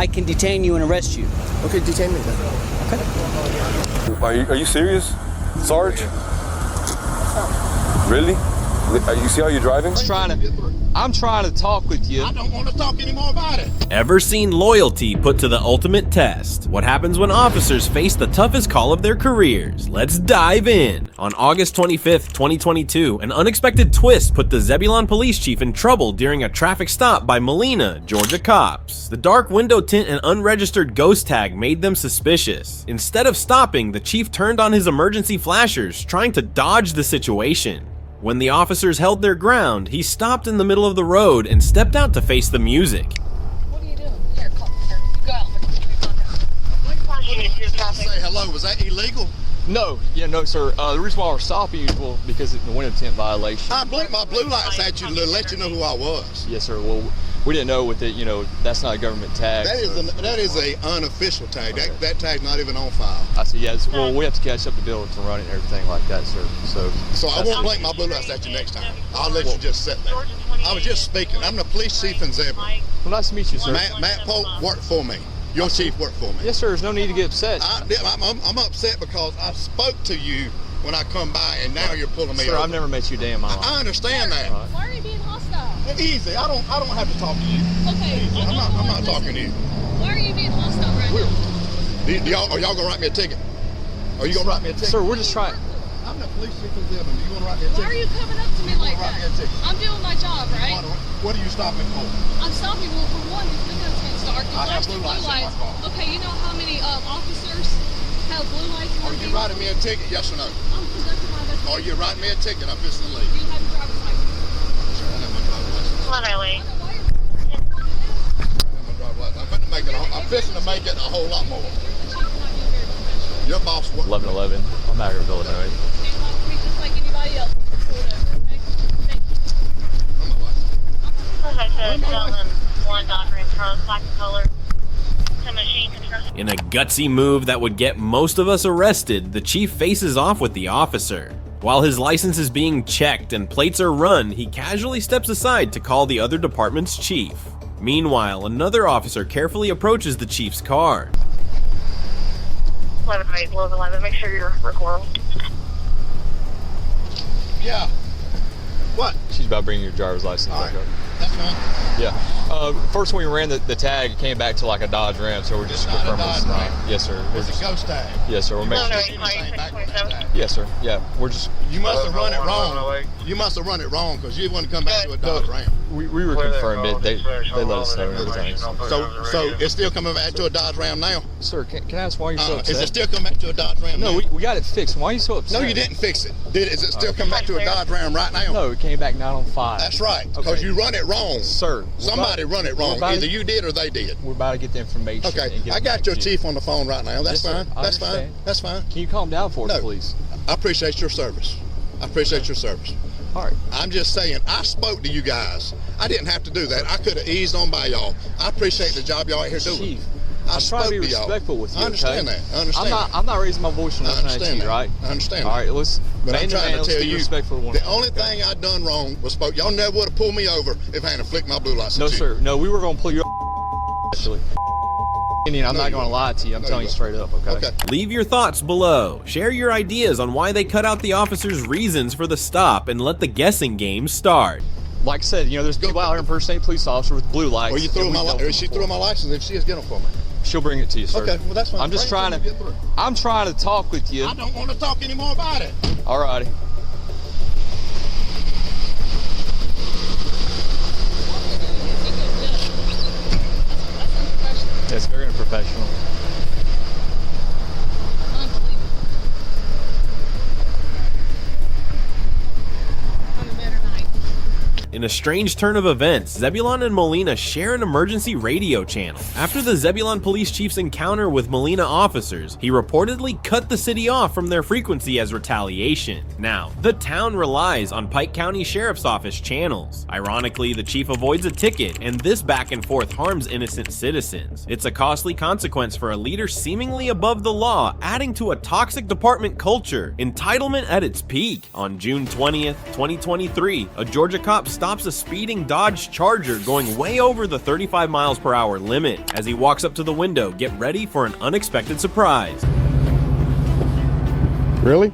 I can detain you and arrest you. Okay, detain me then. Okay. Are you serious, Sarge? Really? You see how you're driving? I'm trying to talk with you. I don't want to talk anymore about it. Ever seen loyalty put to the ultimate test? What happens when officers face the toughest call of their careers? Let's dive in. On August 25th, 2022, an unexpected twist put the Zebulon Police Chief in trouble during a traffic stop by Molina, Georgia cops. The dark window tint and unregistered ghost tag made them suspicious. Instead of stopping, the chief turned on his emergency flashers, trying to dodge the situation. When the officers held their ground, he stopped in the middle of the road and stepped out to face the music. What are you doing? Here, go out. Say hello. Was that illegal? No, sir. The reason why we're stopping you is because it's the window tint violation. I blinked my blue lights at you to let you know who I was. Yes, sir. Well, we didn't know with it. That's not a government tag. That is a unofficial tag. Okay. That tag's not even on file. I see. Yes. Well, we have to catch up the bill to run it and everything like that, sir. So I won't blink my blue lights at you next time. I'll let you just sit there. I was just speaking. I'm the police chief in Zebulon. Well, nice to meet you, sir. Matt Polk worked for me. Your chief worked for me. Yes, sir. There's no need to get upset. I'm upset because I spoke to you when I come by, and now you're pulling me over. Sir, I've never met you a day in my life. I understand that. Why are you being hostile? Easy. I don't have to talk to you. Okay. Easy. I'm not talking to you. Why are you being hostile right now? Are y'all gonna write me a ticket? Are you gonna write me a ticket? Sir, we're just trying. I'm the police chief in Zebulon. You gonna write me a ticket? Why are you coming up to me like that? I'm doing my job, right? What are you stopping for? I'm stopping you for one. These window tints are flashing blue lights. In my car. Okay, you know how many officers have blue lights? Are you writing me a ticket? Yes or no? I'm conducting my investigation. Are you writing me a ticket? I'm just gonna leave. You have your driver's license. Sure, I have my driver's license. What are we? I'm fixing to make it a whole lot more. Your boss works. 1111. I'm out here in Illinois. Just like anybody else. In a gutsy move that would get most of us arrested, the chief faces off with the officer. While his license is being checked and plates are run, he casually steps aside to call the other department's chief. Meanwhile, another officer carefully approaches the chief's car. 11, make sure you're recording. Yeah. What? She's about bringing your driver's license back up. That's fine. Yeah. First when we ran the tag, it came back to like a Dodge Ram, so we're just confirming it's not. Yes, sir. It's a ghost tag. Yes, sir. We're making Yes, sir. Yeah, we're just. You must have run it wrong. You must have run it wrong because you wouldn't come back to a Dodge Ram. We were confirmed it. They let us know everything. So it's still coming back to a Dodge Ram now? Sir, can I ask why you're so upset? Is it still coming back to a Dodge Ram now? No, we got it fixed. Why are you so upset? No, you didn't fix it. Is it still coming back to a Dodge Ram right now? No, it came back 905. That's right, because you run it wrong. Sir. Somebody run it wrong. Either you did or they did. We're about to get the information. Okay, I got your chief on the phone right now. That's fine. That's fine. That's fine. Can you calm down for us, please? I appreciate your service. I appreciate your service. All right. I'm just saying, I spoke to you guys. I didn't have to do that. I could have eased on by y'all. I appreciate the job y'all out here doing. Chief, I I'm trying to be respectful with you. I understand that. I understand I'm not raising my voice and listening at you, right? I understand. All right, let's. But I'm trying to tell you, respectful the only thing I done wrong was spoke. Y'all never would have pulled me over if I hadn't flicked my blue lights. No, sir. No, we were going to pull your actually. I'm not going to lie to you. I'm telling you straight up, okay? Leave your thoughts below. Share your ideas on why they cut out the officer's reasons for the stop and let the guessing game start. Like I said, there's people out here impersonating police officer with blue lights. Well, she threw my license. If she is getting them for me, she'll bring it to you, sir. Okay, well that's fine. I'm just trying to talk with you. I don't want to talk anymore about it. All righty. That's very unprofessional. In a strange turn of events, Zebulon and Molina share an emergency radio channel. After the Zebulon Police Chief's encounter with Molina officers, he reportedly cut the city off from their frequency as retaliation. Now, the town relies on Pike County Sheriff's Office channels. Ironically, the chief avoids a ticket, and this back and forth harms innocent citizens. It's a costly consequence for a leader seemingly above the law, adding to a toxic department culture, entitlement at its peak. On June 20th, 2023, a Georgia cop stopped stops a speeding Dodge Charger going way over the 35 miles per hour limit. As he walks up to the window, get ready for an unexpected surprise. Really?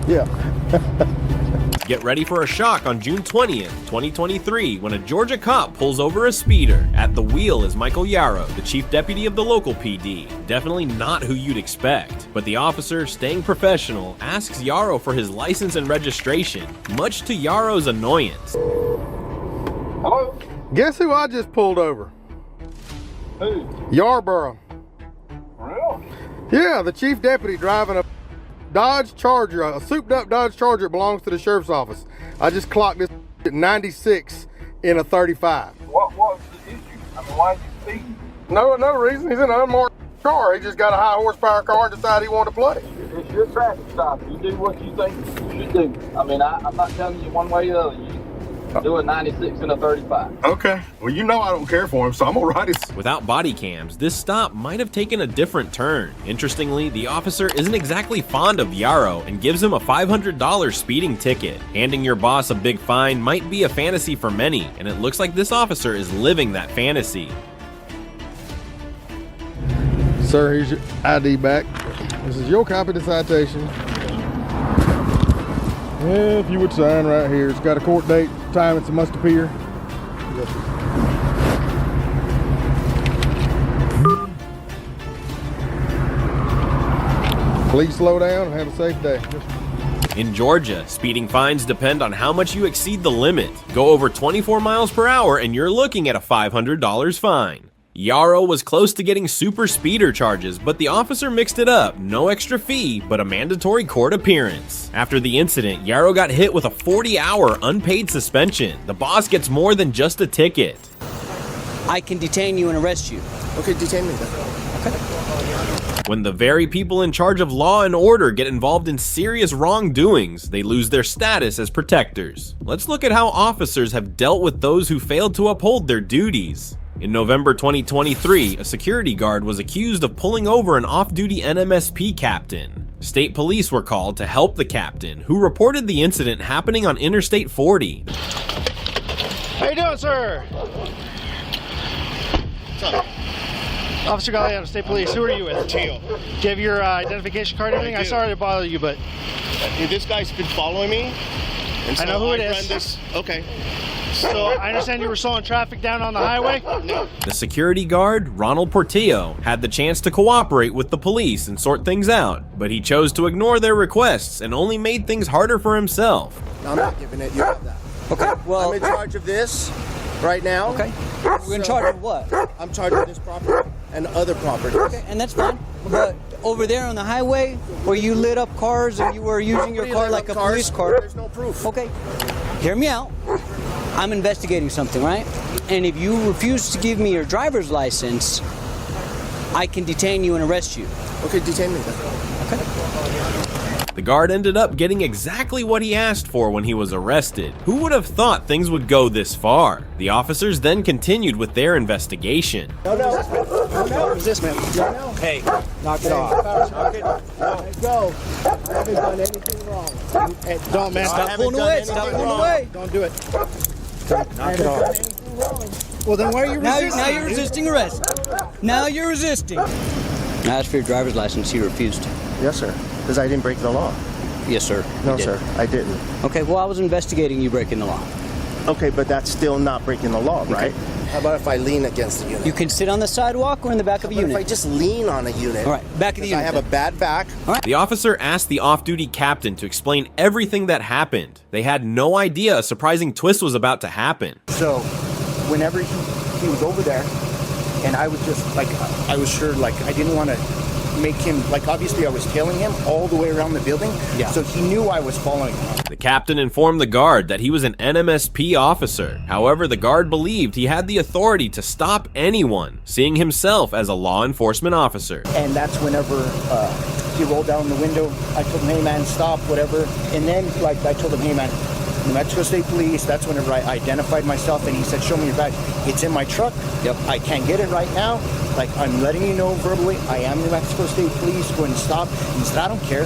Yeah. Get ready for a shock on June 20th, 2023, when a Georgia cop pulls over a speeder. At the wheel is Michael Yarrow, the chief deputy of the local PD. Definitely not who you'd expect. But the officer, staying professional, asks Yarrow for his license and registration, much to Yarrow's annoyance. Hello? Guess who I just pulled over? Who? Yarborough. Really? Yeah, the chief deputy driving a Dodge Charger, a souped up Dodge Charger. Belongs to the sheriff's office. I just clocked this at 96 in a 35. What was the issue? I mean, why did you speeding? No reason. He's in an unmarked car. He just got a high horsepower car and decided he wanted to play. It's your traffic stop. You do what you think you should do. I mean, I'm not telling you one way or the other. You do a 96 and a 35. Okay. Well, you know I don't care for him, so I'm gonna ride his. Without body cams, this stop might have taken a different turn. Interestingly, the officer isn't exactly fond of Yarrow and gives him a $500 speeding ticket. Handing your boss a big fine might be a fantasy for many, and it looks like this officer is living that fantasy. Sir, here's your ID back. This is your copy of the citation. Yeah, if you would sign right here. It's got a court date, time it's a must appear. Please slow down and have a safe day. In Georgia, speeding fines depend on how much you exceed the limit. Go over 24 miles per hour and you're looking at a $500 fine. Yarrow was close to getting super speeder charges, but the officer mixed it up. No extra fee, but a mandatory court appearance. After the incident, Yarrow got hit with a 40-hour unpaid suspension. The boss gets more than just a ticket. I can detain you and arrest you. Okay, detain me then. Okay. When the very people in charge of law and order get involved in serious wrongdoings, they lose their status as protectors. Let's look at how officers have dealt with those who failed to uphold their duties. In November 2023, a security guard was accused of pulling over an off-duty NMSP captain. State police were called to help the captain, who reported the incident happening on Interstate 40. How you doing, sir? What's up? Officer Galliano, State Police. Who are you with? Teal. Do you have your identification card and everything? I I'm do. sorry to bother you, but This guy's been following me. And I know who it is. Okay. so I understand you were slowing traffic down on the highway? No. The security guard, Ronald Portillo, had the chance to cooperate with the police and sort things out, but he chose to ignore their requests and only made things harder for himself. I'm not giving it. You have that. Okay, well, I'm in charge of this right now. okay. We're in charge of what? I'm charged with this property and other properties. Okay, and that's fine. But over there on the highway, where you lit up cars and you were using your car like a police car. There's no proof. Okay, hear me out. I'm investigating something, right? And if you refuse to give me your driver's license, I can detain you and arrest you. Okay, detain me then. Okay. The guard ended up getting exactly what he asked for when he was arrested. Who would have thought things would go this far? The officers then continued with their investigation. What is this, man? No. Hey, knock it off. Knock it off. Go. I haven't done anything wrong. Don't, man. Stop pulling away. Stop pulling away. Don't do it. Knock it off. Well, then why are you Now you're resisting arrest. Now you're resisting. I asked for your driver's license. You refused. Yes, sir. Because I didn't break the law. Yes, sir. No, You did. sir. I didn't. Okay, well, I was investigating you breaking the law. Okay, but that's still not breaking the law, right? How about if I lean against the unit? You can sit on the sidewalk or in the back of a But if I unit. just lean on a unit, All right, back of the I unit. have a bad back. The officer asked the off-duty captain to explain everything that happened. They had no idea a surprising twist was about to happen. So, whenever he was over there, and I was just like, I was sure, like, I didn't want to make him, like, obviously I was tailing him all the way around the building. Yeah. So he knew I was following him. The captain informed the guard that he was an NMSP officer. However, the guard believed he had the authority to stop anyone, seeing himself as a law enforcement officer. And that's whenever he rolled down the window, I told him, hey man, stop, whatever. And then, like, I told him, hey man, New Mexico State Police. That's whenever I identified myself, and he said, show me your badge. It's in my truck. Yep. I can't get it right now. Like, I'm letting you know verbally, I am New Mexico State Police. Go and stop. He said, I don't care.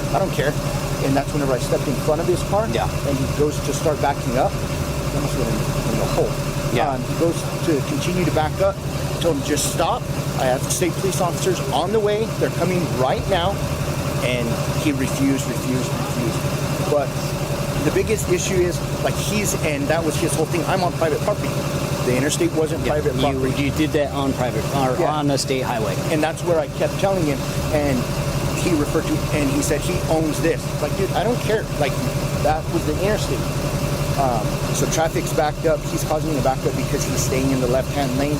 And that's whenever I stepped in front of his car. Yeah. And he goes to start backing up. I almost went in the hole. Yeah. He goes to continue to back up. I told him, just stop. I have state police officers on the way. They're coming right now. And he refused. But the biggest issue is, like, and that was his whole thing. I'm on private property. The interstate wasn't private property. You did that on private, or on a state highway. And that's where I kept telling him. And he referred to, and he said he owns this. Like, dude, I don't care. Like, that was the interstate. So traffic's backed up. He's causing me to back up because he's staying in the left-hand lane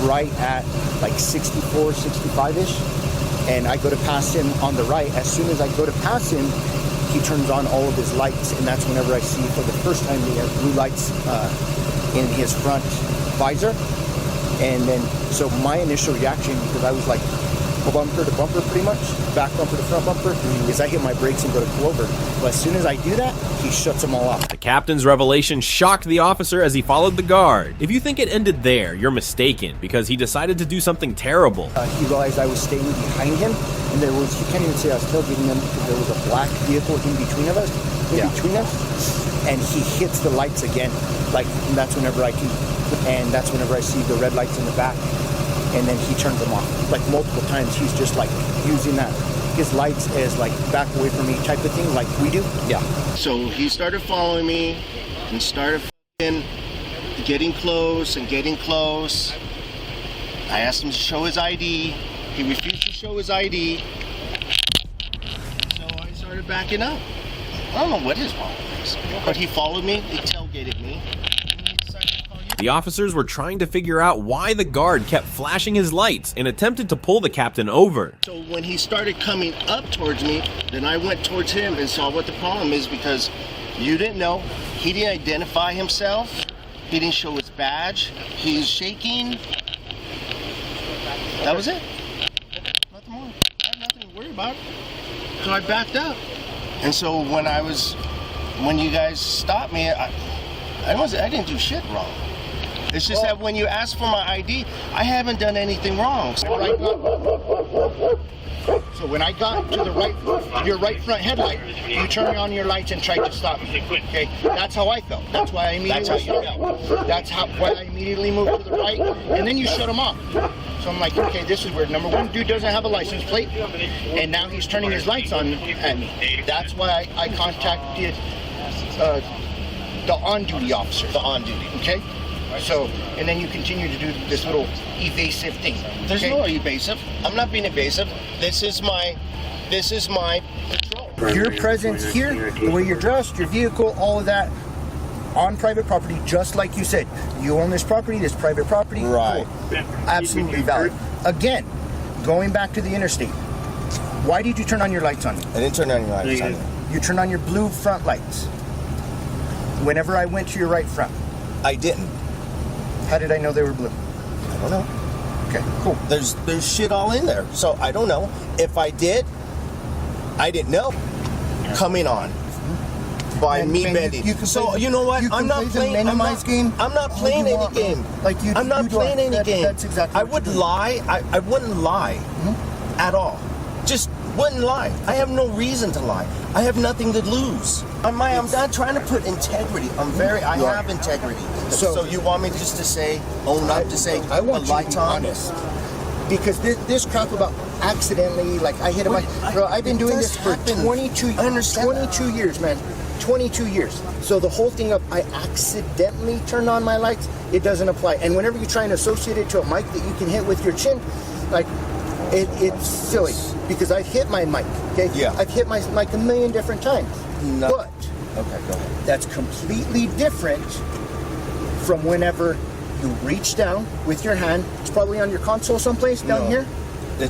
right at like 64, 65-ish. And I go to pass him on the right. As soon as I go to pass him, he turns on all of his lights. And that's whenever I see for the first time he has blue lights in his front visor. And then, so my initial reaction, because I was like, bumper to bumper pretty much, back bumper to front bumper, is I hit my brakes and go to pull over. But as soon as I do that, he shuts them all off. The captain's revelation shocked the officer as he followed the guard. If you think it ended there, you're mistaken, because he decided to do something terrible. He realized I was staying behind him, and there was, you can't even say I was tailgating him, because there was a black vehicle in between us, and he hits the lights again. Like, and that's whenever I see the red lights in the back. And then he turns them off. Like, multiple times, he's just like using his lights as like back away from me type of thing, like we do. Yeah. So he started following me and started getting close. I asked him to show his ID. He refused to show his ID. So I started backing up. I don't know what his problem is, but he followed me, he tailgated me. The officers were trying to figure out why the guard kept flashing his lights and attempted to pull the captain over. So when he started coming up towards me, then I went towards him and saw what the problem is, because you didn't know. He didn't identify himself. He didn't show his badge. He's shaking. That was it. Nothing more. I had nothing to worry about. So I backed up. And so when you guys stopped me, I didn't do shit wrong. It's just that when you ask for my ID, I haven't done anything wrong. So when I got to your right front headlight, you turned on your lights and tried to stop me. Okay, that's how I felt. That's why I immediately why I immediately moved to the right, and then you shut them off. So I'm like, okay, this is weird. Number one, dude doesn't have a license plate, and now he's turning his lights on at me. That's why I contacted the on-duty officer. The on-duty. Okay. So, and then you continue to do this little evasive thing. There's no evasive. I'm not being evasive. This is my patrol. Your presence here, the way you're dressed, your vehicle, all of that, on private property, just like you said. You own this property, this private property. Right. Cool. Absolutely valid. Again, going back to the interstate, why did you turn on your lights on me? I didn't turn on your lights on you. You turned on your blue front lights. Whenever I went to your right front. I didn't. How did I know they were blue? I don't know. Okay, cool. There's shit all in there, so I don't know. If I did, I didn't know. Coming on by me bending. You know what? I'm not playing any game. I'm not playing any game. I'm not playing any game. That's exactly. I would lie. I wouldn't lie at all. Just wouldn't lie. I have no reason to lie. I have nothing to lose. I'm not trying to put integrity. I have integrity. So you want me just to say, own up to say, I want you to be honest. Because this crap about accidentally, like I hit him. Bro, I've been doing this for 22 years, man. 22 years. So the whole thing of I accidentally turned on my lights, it doesn't apply. And whenever you try and associate it to a mic that you can hit with your chin, like, it's silly. Because I've hit my mic, okay? Yeah. I've hit my mic a million different times. No. But okay, go ahead. That's completely different from whenever you reach down with your hand. It's probably on your console someplace down here.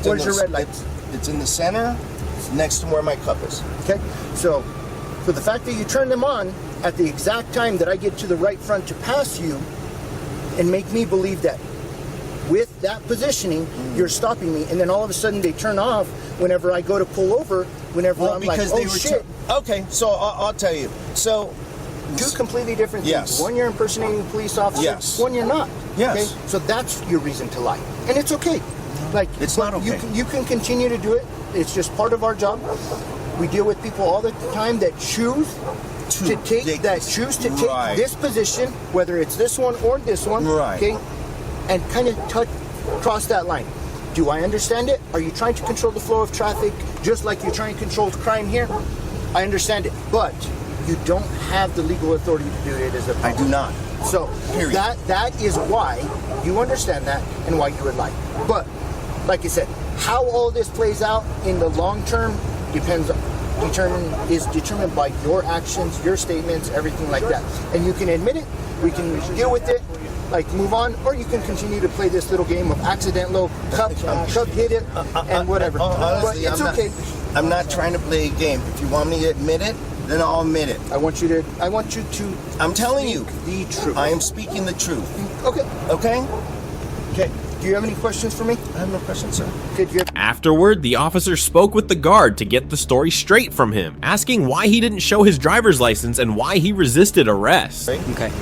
Where's your red lights? It's in the center. It's next to where my cup is. Okay. So for the fact that you turn them on at the exact time that I get to the right front to pass you and make me believe that with that positioning, you're stopping me, and then all of a sudden they turn off whenever I go to pull over, whenever I'm like, oh shit. Okay, so I'll tell you. So Two completely different things. Yes. One, you're impersonating a police officer. Yes. One, you're not. Yes. Okay? So that's your reason to lie. And it's okay. Like, It's not okay. You can continue to do it. It's just part of our job. We deal with people all the time that choose to take Right. this position, whether it's this one or this one, Right. okay, and kind of cross that line. Do I understand it? Are you trying to control the flow of traffic just like you're trying to control crime here? I understand it, but you don't have the legal authority to do it as a I do not. So Period. that is why you understand that and why you would lie. But like I said, how all this plays out in the long term is determined by your actions, your statements, everything like that. And you can admit it, we can deal with it, like move on, or you can continue to play this little game of accidental cup hit it and whatever. Honestly, but it's okay. I'm not trying to play a game. If you want me to admit it, then I'll admit it. I want you to. I'm telling you the truth. I am speaking the truth. Okay. Okay. Okay. Do you have any questions for me? I have no questions, sir. Afterward, the officer spoke with the guard to get the story straight from him, asking why he didn't show his driver's license and why he resisted arrest. Okay.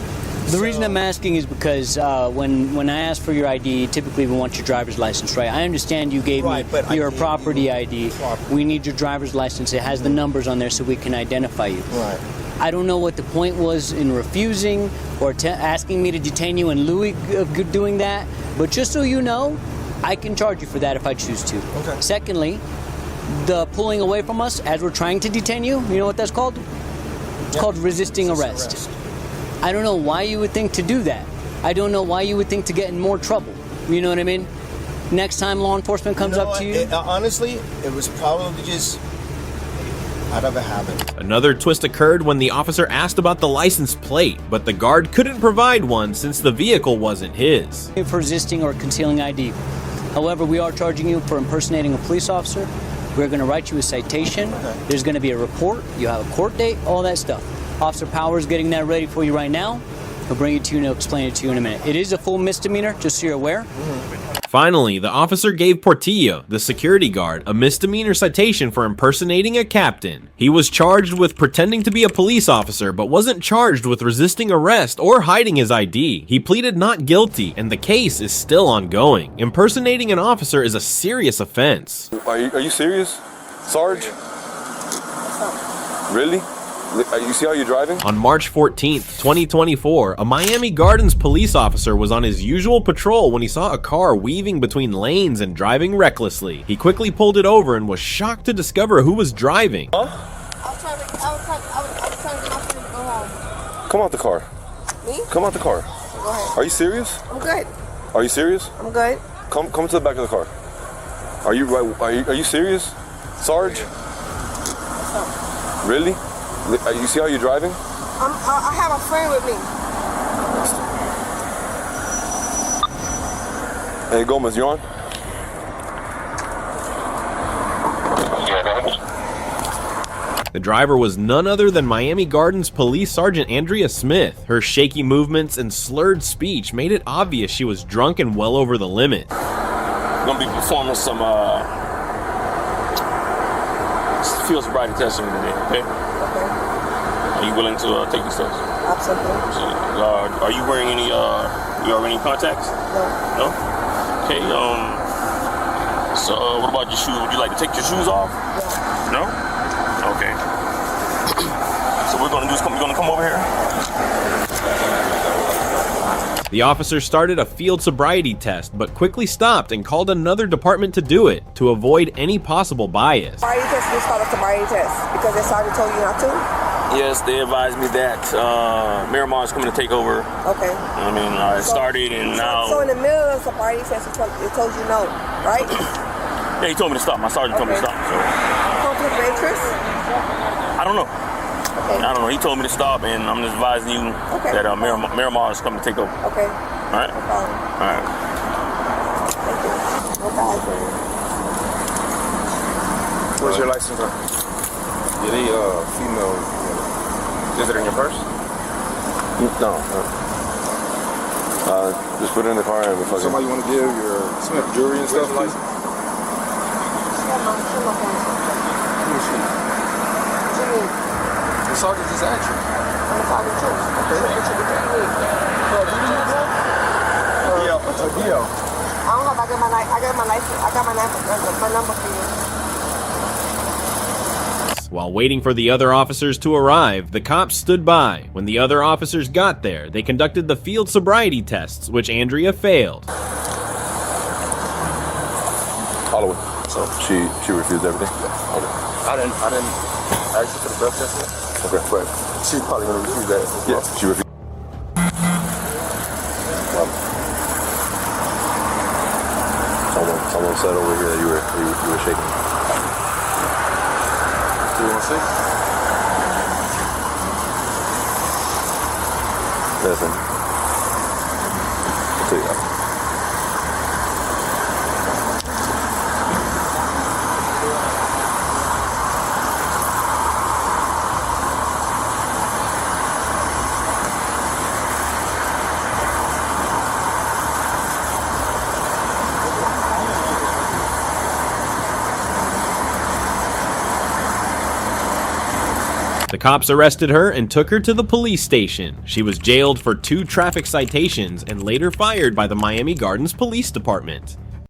The reason I'm asking is because when I ask for your ID, typically we want your driver's license, right? I understand you gave me your property ID. We need your driver's license. It has the numbers on there so we can identify you. Right. I don't know what the point was in refusing or asking me to detain you in lieu of doing that, but just so you know, I can charge you for that if I choose to. Okay. Secondly, the pulling away from us as we're trying to detain you, you know what that's called? It's called resisting arrest. I don't know why you would think to do that. I don't know why you would think to get in more trouble. You know what I mean? Next time law enforcement comes up to you. Honestly, it was probably just out of a habit. Another twist occurred when the officer asked about the license plate, but the guard couldn't provide one since the vehicle wasn't his. For resisting or concealing ID. However, we are charging you for impersonating a police officer. We're going to write you a citation. There's going to be a report. You have a court date, all that stuff. Officer Powers getting that ready for you right now. He'll bring it to you and he'll explain it to you in a minute. It is a full misdemeanor, just so you're aware. Finally, the officer gave Portillo, the security guard, a misdemeanor citation for impersonating a captain. He was charged with pretending to be a police officer, but wasn't charged with resisting arrest or hiding his ID. He pleaded not guilty, and the case is still ongoing. Impersonating an officer is a serious offense. Are you serious, Sarge? Really? You see how you're driving? On March 14th, 2024, a Miami Gardens police officer was on his usual patrol when he saw a car weaving between lanes and driving recklessly. He quickly pulled it over and was shocked to discover who was driving. Huh? I was trying to get my friend to go home. Come out the car. Me? Come out the car. Go ahead. Are you serious? I'm good. Are you serious? I'm good. Come to the back of the car. Are you serious, Sarge? Really? You see how you're driving? I have a friend with me. Hey, Gomez, you on? The driver was none other than Miami Gardens Police Sergeant Andrea Smith. Her shaky movements and slurred speech made it obvious she was drunk and well over the limit. We're gonna be performing some field sobriety testing today, okay? Are you willing to take these tests? Absolutely. Are you wearing any contacts? No. No? Okay, so what about your shoes? Would you like to take your shoes off? No? Okay. So we're gonna come over here? The officer started a field sobriety test, but quickly stopped and called another department to do it, to avoid any possible bias. Sobriety test, we start a sobriety test because the sergeant told you not to? Yes, they advised me that Miramar is coming to take over. Okay. I mean, I started and now... So in the middle of the sobriety test, it told you no, right? Yeah, he told me to stop. My sergeant told me to stop. So. Conflict of interest? I don't know. Okay. I don't know. He told me to stop, and I'm just advising you that Miramar is coming to take over. Okay. All right? No problem. All right. Thank you. No problem. Where's your license on? Yeah, they female. Is it in your purse? No. Just put it in the car and we'll fucking... Somebody you want to give your jewelry and stuff? License? Who is she? The sergeant just asked you. Deal. I don't know if I got my license. I got my number for you. While waiting for the other officers to arrive, the cops stood by. When the other officers got there, they conducted the field sobriety tests, which Andrea failed. Holloway. So she refused everything? Okay. I didn't ask you for the breath test yet. Okay. But she's probably gonna refuse that as well. Yeah, she refused. Someone said over here that you were shaking. 216? Listen. I'll tell you that. The cops arrested her and took her to the police station. She was jailed for 2 traffic citations and later fired by the Miami Gardens Police Department.